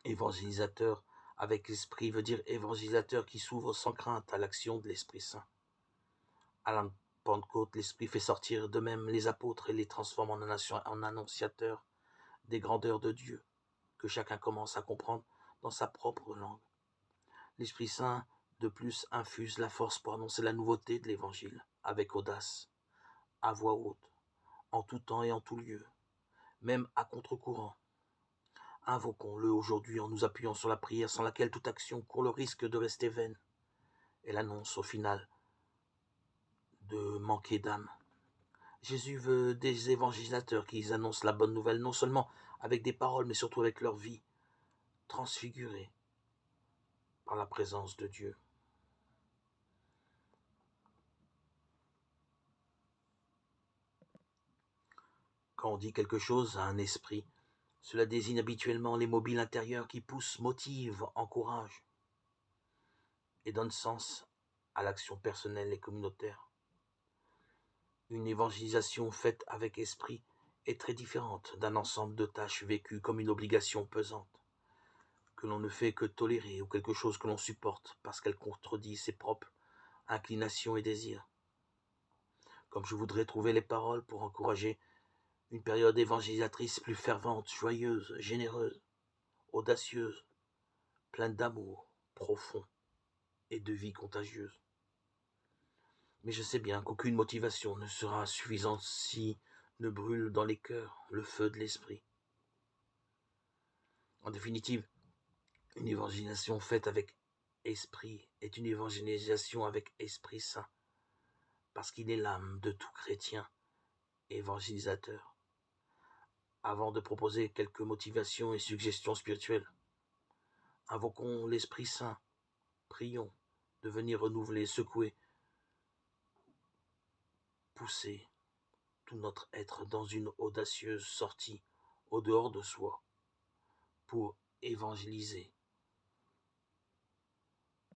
Évangélisateur avec l'Esprit veut dire évangélisateur qui s'ouvre sans crainte à l'action de l'Esprit Saint. À la Pentecôte, l'Esprit fait sortir de même les apôtres et les transforme en annonciateurs des grandeurs de Dieu, que chacun commence à comprendre dans sa propre langue. L'Esprit Saint, de plus, infuse la force pour annoncer la nouveauté de l'Évangile, avec audace, à voix haute, en tout temps et en tout lieu, même à contre-courant. Invoquons-le aujourd'hui en nous appuyant sur la prière sans laquelle toute action court le risque de rester vaine. Elle annonce au final de manquer d'âme. Jésus veut des évangélisateurs qui annoncent la bonne nouvelle non seulement avec des paroles mais surtout avec leur vie, transfigurée par la présence de Dieu. Quand on dit quelque chose à un esprit, cela désigne habituellement les mobiles intérieurs qui poussent, motivent, encouragent et donnent sens à l'action personnelle et communautaire. Une évangélisation faite avec esprit est très différente d'un ensemble de tâches vécues comme une obligation pesante, que l'on ne fait que tolérer ou quelque chose que l'on supporte parce qu'elle contredit ses propres inclinations et désirs. Comme je voudrais trouver les paroles pour encourager une période évangélisatrice plus fervente, joyeuse, généreuse, audacieuse, pleine d'amour profond et de vie contagieuse. Mais je sais bien qu'aucune motivation ne sera suffisante si ne brûle dans les cœurs le feu de l'esprit. En définitive, une évangélisation faite avec esprit est une évangélisation avec Esprit Saint, parce qu'il est l'âme de tout chrétien évangélisateur. Avant de proposer quelques motivations et suggestions spirituelles, invoquons l'Esprit Saint, prions de venir renouveler, secouer, pousser tout notre être dans une audacieuse sortie au dehors de soi pour évangéliser